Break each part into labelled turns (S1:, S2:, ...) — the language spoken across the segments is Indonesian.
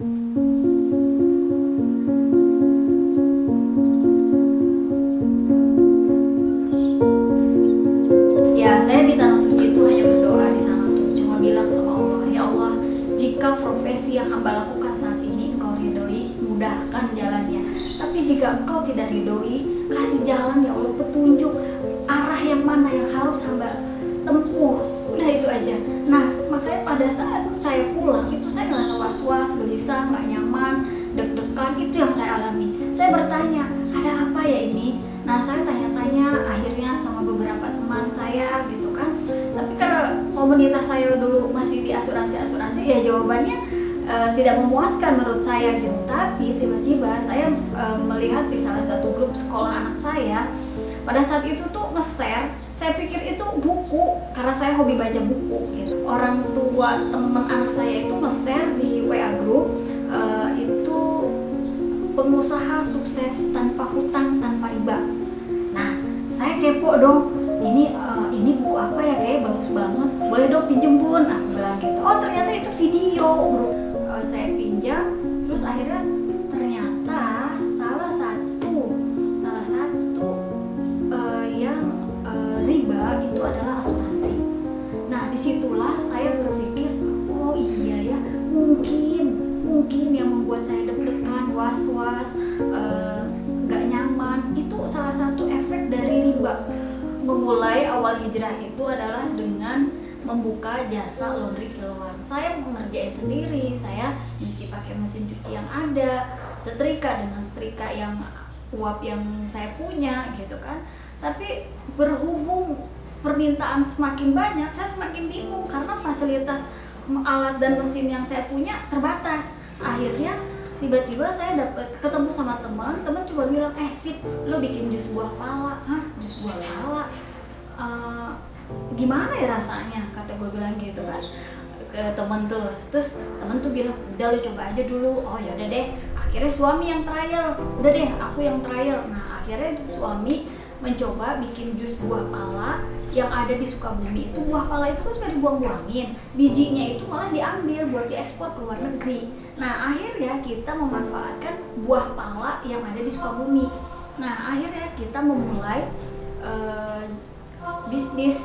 S1: Ya, saya di tanah suci itu hanya berdoa di sana tuh, cuma bilang sama Allah, ya Allah, jika profesi yang hamba lakukan saat ini Engkau ridhoi, mudahkan jalannya. Tapi jika Engkau tidak ridhoi, kasih jalan ya Allah, petunjuk arah yang mana yang harus hamba tempuh. Udah itu aja. Nah, makanya pada saat saya pulang itu saya ngerasa was-was, gelisah, nggak nyaman, deg-degan, itu yang saya alami. Saya bertanya, ada apa ya ini? Nah, saya tanya-tanya akhirnya sama beberapa teman saya gitu kan. Tapi karena komunitas saya dulu masih di asuransi ya jawabannya tidak memuaskan menurut saya gitu. Tapi tiba-tiba saya melihat di salah satu grup sekolah anak saya, pada saat itu tuh nge-share, saya pikir itu buku karena saya hobi baca buku gitu. Orang tua teman anak saya itu nge-share di WA group, itu pengusaha sukses tanpa hutang tanpa riba. Nah, saya kepo dong, ini buku apa ya, kayak bagus banget, boleh dong pinjem bun, aku bilang gitu. Oh ternyata itu video bro. Saya pinjam, terus akhirnya ternyata salah satu yang riba itu adalah asuransi. Nah disitulah saya berpikir, oh iya ya, mungkin yang membuat saya deg-degan, was-was, nggak nyaman itu salah satu efek dari riba. Memulai awal hijrah itu adalah dengan membuka jasa laundry kiloan. Saya mengerjain sendiri, saya nyuci pakai mesin cuci yang ada, setrika dengan setrika yang uap yang saya punya gitu kan. Tapi berhubung permintaan semakin banyak, saya semakin bingung karena fasilitas alat dan mesin yang saya punya terbatas. Akhirnya tiba-tiba saya ketemu sama teman coba bilang, Fit, lo bikin jus buah pala. Hah, jus buah pala? Gimana ya rasanya? Kata gue bilang gitu kan ke teman tuh. Terus teman tuh bilang, udah lo coba aja dulu. Oh ya udah deh. Akhirnya suami yang trial. Udah deh, aku yang trial. Nah akhirnya suami mencoba bikin jus buah pala yang ada di Sukabumi. Itu buah pala itu kan sudah dibuang-buangin, bijinya itu malah diambil buat diekspor ke luar negeri. Nah akhirnya kita memanfaatkan buah pala yang ada di Sukabumi. Nah akhirnya kita memulai bisnis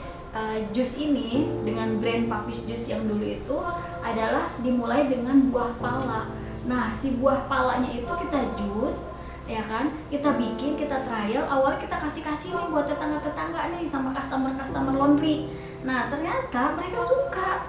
S1: jus ini dengan brand Papis Jus yang dulu itu adalah dimulai dengan buah pala. Nah si buah palanya itu kita jus, ya kan, kita bikin, kita trial. Awalnya kita kasih nih buat tetangga-tetangga nih sama customer laundry. Nah ternyata mereka suka,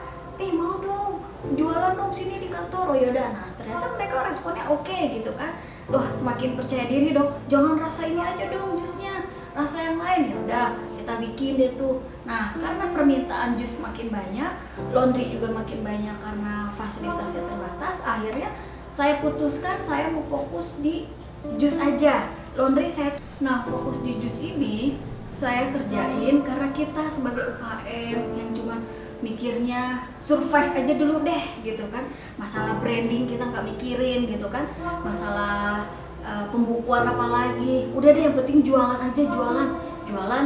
S1: mau dong jualan dong sini di kantor. Oh yaudah, nah ternyata mereka responnya oke gitu kan. Loh semakin percaya diri dong, jangan rasa ini aja dong jusnya, rasa yang lain. Ya udah kita bikin deh tuh. Nah karena permintaan jus makin banyak, laundry juga makin banyak karena fasilitasnya terbatas. Akhirnya saya putuskan saya mau fokus di jus aja, laundry saya. Nah fokus di jus ini saya kerjain karena kita sebagai UKM yang cuma mikirnya survive aja dulu deh gitu kan. Masalah branding kita nggak mikirin gitu kan, masalah pembukuan apa lagi, udah deh yang penting jualan aja, jualan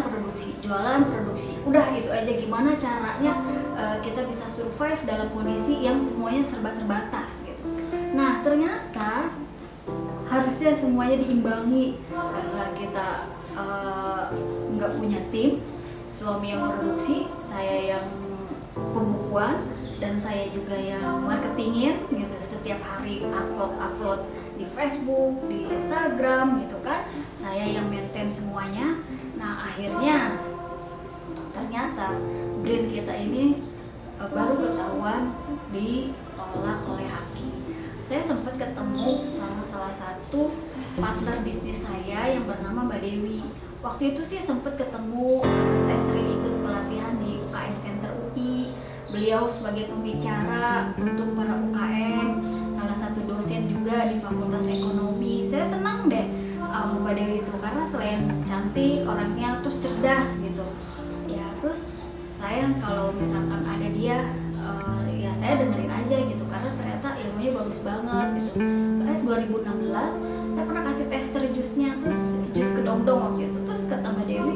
S1: produksi, udah itu aja. Gimana caranya kita bisa survive dalam kondisi yang semuanya serba terbatas gitu. Nah ternyata harusnya semuanya diimbangi karena kita nggak punya tim, suami yang produksi, saya yang pembukuan, dan saya juga yang marketingin gitu. Setiap hari upload di Facebook, di Instagram gitu kan, saya yang maintain semuanya. Nah akhirnya ternyata brand kita ini baru ketahuan ditolak oleh Haki. Saya sempat ketemu sama salah satu partner bisnis saya yang bernama Mbak Dewi. Waktu itu sih sempat ketemu karena saya sering ikut pelatihan di UKM Center UI. Beliau sebagai pembicara untuk para UKM, salah satu dosen juga di Fakultas Ekonomi. Saya senang deh sama Mbak Dewi itu karena selain cantik, orangnya terus cerdas gitu. Ya terus saya kalau misalkan ada dia, ya saya dengerin aja gitu karena ternyata ilmunya bagus banget gitu. Terus 2016 saya pernah kasih tester jusnya, terus jus kedongdong waktu itu. Terus kata Mbak Dewi,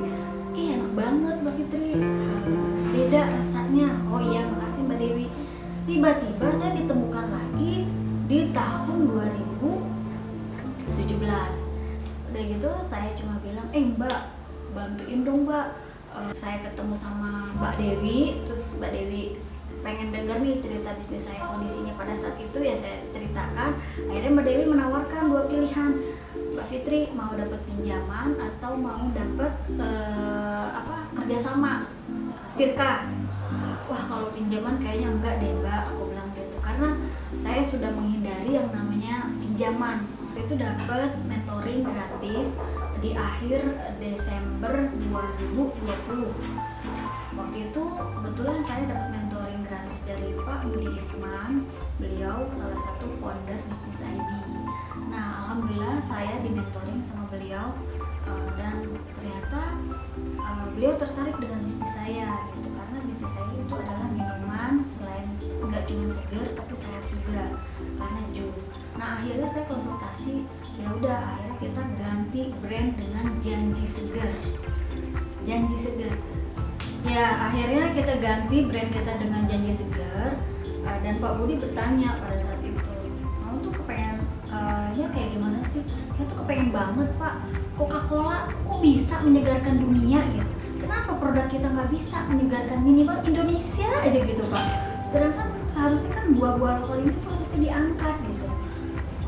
S1: enak banget Mbak Fitri, beda rasanya. Oh iya makasih Mbak Dewi. Tiba-tiba saya ditemukan lagi di tahun 2017. Udah gitu saya cuma bilang, Mbak, bantuin dong Mbak. Saya ketemu sama Mbak Dewi, terus Mbak Dewi pengen denger nih cerita bisnis saya, kondisinya pada saat itu ya saya ceritakan. Akhirnya Mbak Dewi menawarkan dua pilihan, Mbak Fitri mau dapat pinjaman atau mau dapat kerjasama sirka. Wah, kalau pinjaman kayaknya enggak deh Mbak, aku bilang gitu, karena saya sudah menghindari yang namanya pinjaman. Itu dapat mentoring gratis di akhir Desember 2020. Waktu itu kebetulan saya dapat mentoring gratis dari Pak Budi Isman, beliau salah satu founder Bisnis ID. Nah, alhamdulillah saya dimentoring sama beliau, dan ternyata beliau tertarik dengan bisnis saya gitu, karena bisnis saya itu adalah minuman, selain nggak cuma segar tapi sehat juga karena jus. Nah, akhirnya saya konsultasi, ya udah akhirnya kita ganti brand dengan Janji Segar. Janji Segar. Ya, akhirnya kita ganti brand kita dengan Janji Segar, dan Pak Budi bertanya pada saat itu, kamu tuh kepengen ya kayak gimana sih? Saya tuh kepengen banget Pak, Coca-Cola kok bisa menyegarkan dunia gitu. Kenapa produk kita nggak bisa menyegarkan minimal Indonesia aja gitu Pak? Sedangkan seharusnya kan buah-buah lokal ini tuh harusnya diangkat gitu.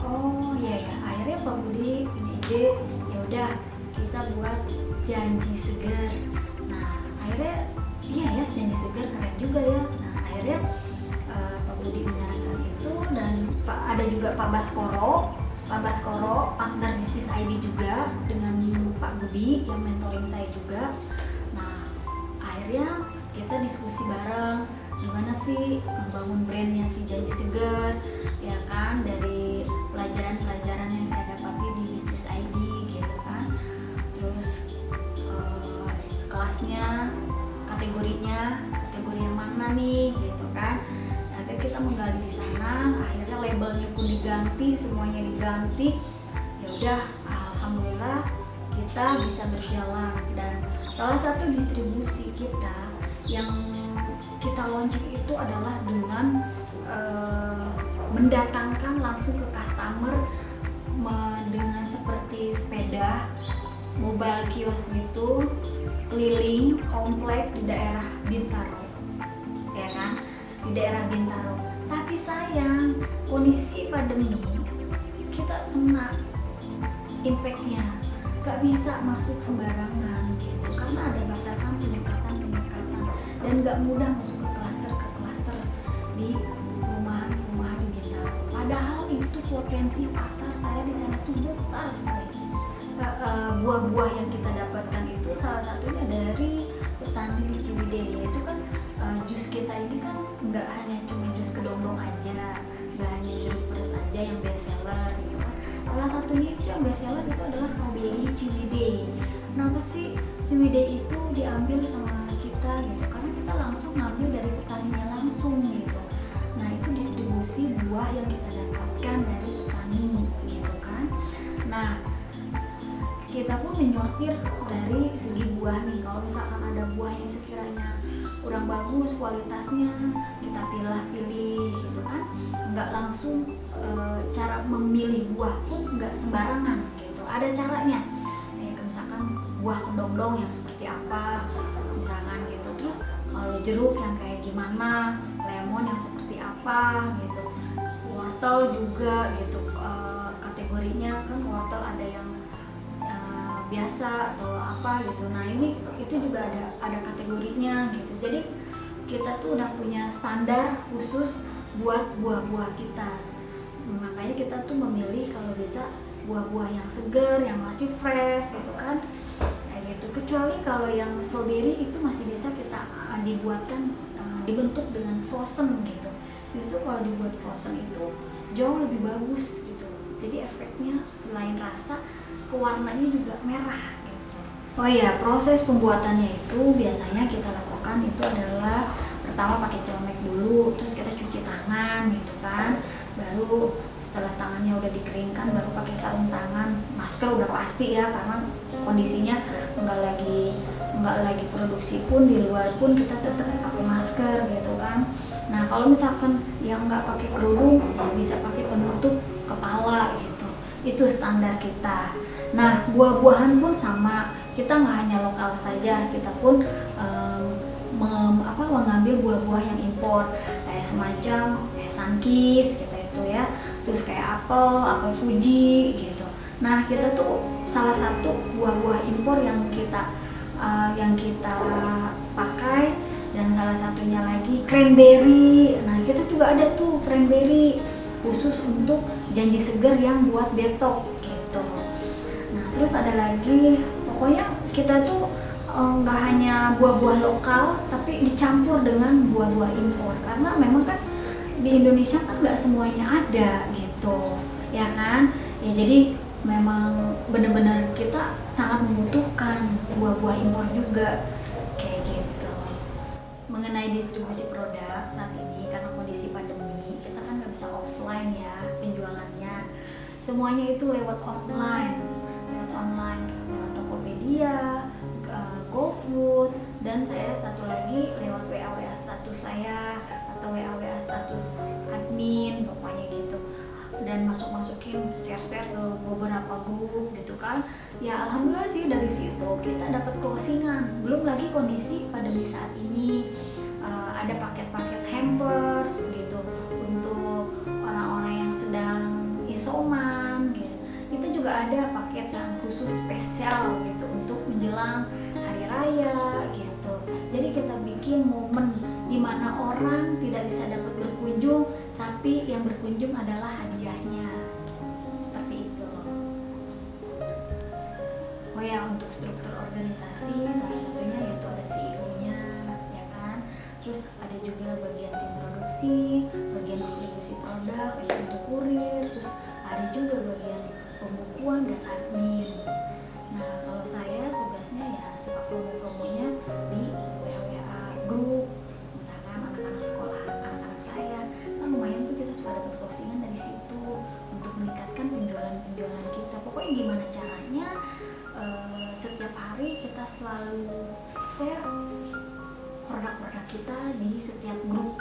S1: Oh iya ya, akhirnya Pak Budi punya ide, ya udah kita buat Janji Segar. Nah, akhirnya iya ya, Janji Segar keren juga ya. Nah, akhirnya Pak Budi menyarankan itu, dan ada juga Pak Baskoro partner bisnis ID juga dengan Pak Budi yang mentoring saya juga. Nah, akhirnya kita diskusi bareng gimana sih membangun brandnya si Janji Segar, ya kan, dari pelajaran-pelajaran yang saya dapati di bisnis ID gitu kan. Terus kelasnya, kategori yang mana nih gitu kan. Akhirnya kita menggali di sana, akhirnya labelnya pun diganti, semuanya diganti. Ya udah, alhamdulillah kita bisa berjalan, dan salah satu distribusi kita yang kita launching itu adalah dengan mendatangkan langsung ke customer dengan seperti sepeda, mobile kios gitu, keliling komplek di daerah Bintaro, ya kan, di daerah Bintaro. Tapi sayang, kondisi pandemi kita kena impactnya, gak bisa masuk sembarangan gitu, karena ada batasan penyekatan, dan gak mudah masuk ke klaster di rumahan di Bintaro. Padahal itu potensi pasar saya di sana tuh besar sekali. Buah-buah yang kita dapatkan itu salah satunya dari petani di Ciwidey, yaitu kan jus kita ini kan nggak hanya cuma jus kedondong aja, nggak hanya jeruk aja yang best seller gitu kan. Salah satunya itu yang best seller itu adalah strawberry Ciwidey. Kenapa sih Ciwidey itu diambil sama kita gitu? Karena kita langsung ngambil dari petaninya langsung gitu. Nah, itu distribusi buah yang kita dapatkan dari petani gitu kan. Nah, kita pun menyortir dari segi buah nih. Kalau misalkan ada buah yang sekiranya kurang bagus kualitasnya, kita pilih gitu kan. Nggak langsung cara memilih buah pun nggak sembarangan gitu. Ada caranya. Misalkan buah kedondong yang seperti apa, misalkan gitu. Terus kalau jeruk yang kayak gimana, lemon yang seperti apa gitu. Wortel juga gitu. Kategorinya kan wortel ada yang biasa atau apa gitu. Nah, itu juga ada kategorinya gitu. Jadi kita tuh udah punya standar khusus buat buah-buah kita. Makanya kita tuh memilih kalau bisa buah-buah yang segar, yang masih fresh gitu kan. Kayak gitu. Kecuali kalau yang strawberry itu masih bisa kita dibuatkan dibentuk dengan frozen gitu. Justru kalau dibuat frozen itu jauh lebih bagus gitu. Jadi efeknya selain rasa, kewarnanya juga merah gitu. Oh iya, proses pembuatannya itu biasanya kita lakukan itu adalah pertama pakai celemek dulu, terus kita cuci tangan gitu kan. Baru setelah tangannya udah dikeringkan baru pakai sarung tangan. Masker udah pasti ya, karena kondisinya nggak lagi produksi pun, di luar pun kita tetap pakai masker gitu kan. Nah kalau misalkan yang nggak pakai kerudung ya bisa pakai penutup kepala gitu, itu standar kita. Nah buah-buahan pun sama, kita nggak hanya lokal saja, kita pun mengambil buah-buah yang impor kayak semacam Sunkist kita itu ya, terus kayak apel Fuji gitu. Nah kita tuh salah satu buah-buah impor yang kita pakai, dan salah satunya lagi cranberry. Nah kita juga ada tuh cranberry khusus untuk janji segar yang buat detox gitu. Nah terus ada lagi, pokoknya kita tuh nggak hanya buah-buah lokal tapi dicampur dengan buah-buah impor, karena memang kan di Indonesia kan nggak semuanya ada gitu ya kan ya. Jadi memang benar-benar kita sangat membutuhkan buah-buah impor juga kayak gitu. Mengenai distribusi produk saat ini karena kondisi pandemi, kita kan nggak bisa offline ya penjualannya, semuanya itu lewat online, lewat Tokopedia, GoFood, dan saya satu lagi lewat WA status saya atau WA status admin pokoknya gitu, dan masukin share ke beberapa grup gitu kan ya. Alhamdulillah sih dari situ kita dapat closingan. Belum lagi kondisi pandemi saat ini, ada paket-paket hampers gitu untuk orang-orang yang sedang isoman gitu. Kita juga ada paket yang khusus spesial gitu untuk menjelang hari raya gitu. Jadi kita bikin momen di mana orang tidak bisa dapat berkunjung, tapi yang berkunjung adalah hadiahnya. Seperti itu. Oh ya, untuk struktur organisasi salah satunya yaitu ada CEO-nya, ya kan. Terus ada juga bagian tim produksi, bagian distribusi produk itu untuk kurir, terus ada juga bagian pembukuan dan admin. Nah, kalau saya tugasnya ya suka promo-promonya di WA grup, misalkan anak-anak sekolah, anak-anak saya, kan lumayan tuh kita suka dapat closingan dari situ untuk meningkatkan penjualan kita. Pokoknya gimana caranya setiap hari kita selalu share produk-produk kita di setiap grup.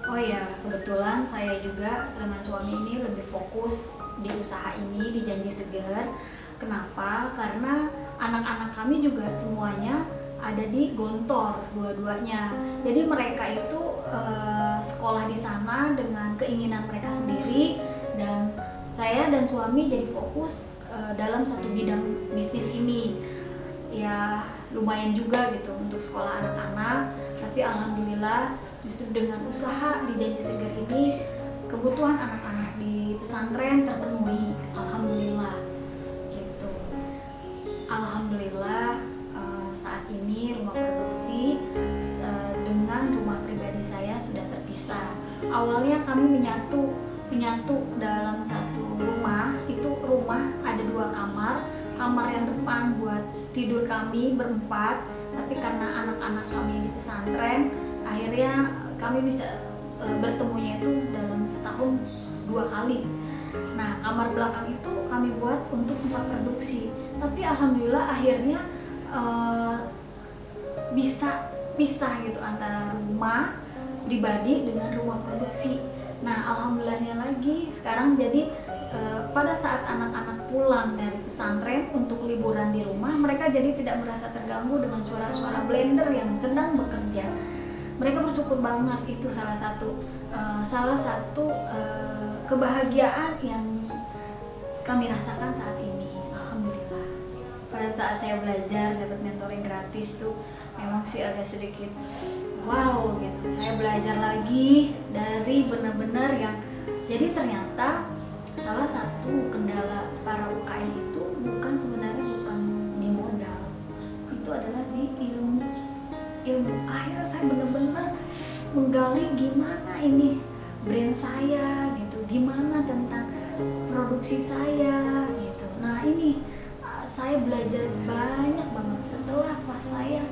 S1: Oh ya, kebetulan saya juga dengan suami ini lebih fokus di usaha ini, di Janji Segar. Kenapa? Karena anak-anak kami juga semuanya ada di Gontor dua-duanya. Jadi mereka itu sekolah di sana dengan keinginan mereka sendiri, dan saya dan suami jadi fokus dalam satu bidang bisnis ini. Ya lumayan juga gitu untuk sekolah anak-anak, tapi alhamdulillah justru dengan usaha di Janji Segar ini kebutuhan anak-anak di pesantren terpenuhi, alhamdulillah gitu. Alhamdulillah saat ini rumah produksi dengan rumah pribadi saya sudah terpisah. Awalnya kami menyatu dalam satu rumah. Itu rumah ada 2 kamar yang depan buat tidur kami berempat, tapi karena anak-anak kami di pesantren, akhirnya kami bisa bertemunya itu dalam setahun 2 kali. Nah, kamar belakang itu kami buat untuk tempat produksi, tapi alhamdulillah akhirnya bisa pisah gitu antara rumah pribadi dengan rumah produksi. Nah, alhamdulillahnya lagi sekarang jadi pada saat anak-anak pulang dari pesantren untuk liburan di rumah, mereka jadi tidak merasa terganggu dengan suara-suara blender yang sedang bekerja. Mereka bersyukur banget. Itu salah satu kebahagiaan yang kami rasakan saat ini. Alhamdulillah. Pada saat saya belajar dapat mentoring gratis tuh memang sih agak sedikit wow gitu. Saya belajar lagi dari benar-benar yang jadi ternyata salah satu kendala para UKM itu sebenarnya bukan di modal, itu adalah di ilmu. Akhirnya saya benar-benar menggali gimana ini brand saya gitu, gimana tentang produksi saya gitu. Nah ini saya belajar banyak banget setelah pas saya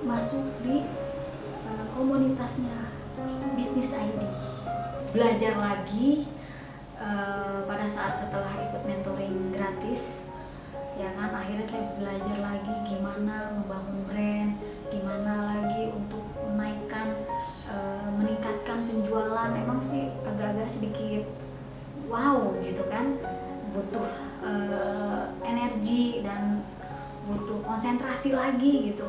S1: masuk di komunitasnya Bisnis ID. Belajar lagi pada saat setelah ikut mentoring gratis, ya kan, akhirnya saya belajar lagi gimana membangun brand, gimana lagi untuk meningkatkan penjualan sedikit wow gitu kan, butuh energi dan butuh konsentrasi lagi gitu,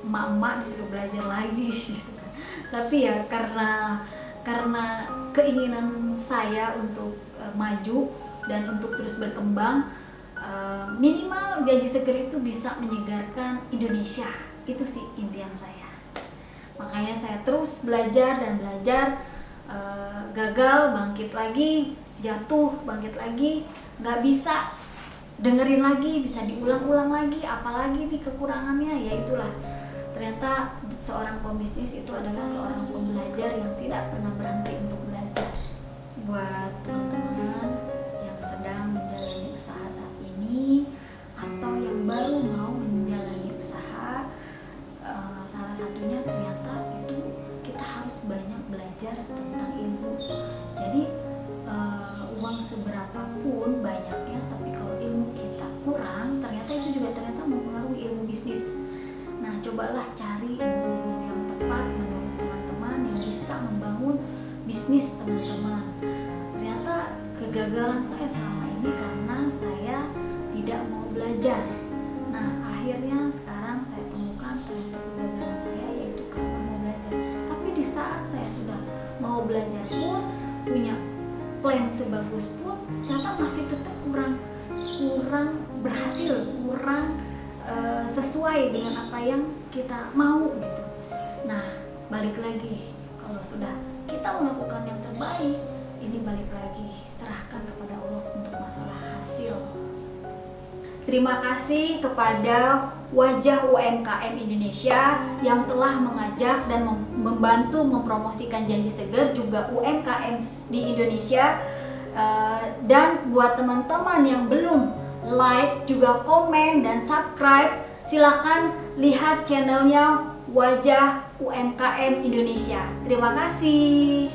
S1: emak-emak disuruh belajar lagi gitu kan. Tapi ya karena keinginan saya untuk maju dan untuk terus berkembang, minimal Janji Seger itu bisa menyegarkan Indonesia. Itu sih impian saya. Makanya saya terus belajar dan belajar, gagal bangkit lagi, jatuh bangkit lagi, nggak bisa dengerin lagi, bisa diulang-ulang lagi, apalagi nih kekurangannya. Ya itulah, ternyata seorang pembisnis itu adalah seorang pembelajar yang tidak pernah berhenti untuk belajar. Buat teman-teman yang sedang menjalani usaha saat ini atau yang baru mau menjalani usaha, salah satunya ternyata itu kita harus banyak belajar tentang ilmu. Jadi uang seberapapun banyaknya, tapi kalau ilmu kita kurang, ternyata itu juga mempengaruhi ilmu bisnis. Nah, cobalah cari guru-guru yang tepat menurut teman-teman yang bisa membangun bisnis teman-teman. Ternyata kegagalan saya selama ini karena saya tidak mau belajar. Nah, akhirnya sekarang saya temukan ternyata kegagalan saya yaitu karena mau belajar. Tapi di saat saya sudah mau belajar pun, punya plan sebagus pun, ternyata masih tetap kurang berhasil, kurang sesuai dengan apa yang kita mau gitu. Nah, balik lagi, kalau sudah kita melakukan yang terbaik, ini balik lagi serahkan kepada Allah untuk masalah hasil. Terima kasih kepada Wajah UMKM Indonesia yang telah mengajak dan membantu mempromosikan Janji Seger, juga UMKM di Indonesia. Dan buat teman-teman yang belum like, juga komen dan subscribe, silakan lihat channelnya Wajah UMKM Indonesia. Terima kasih.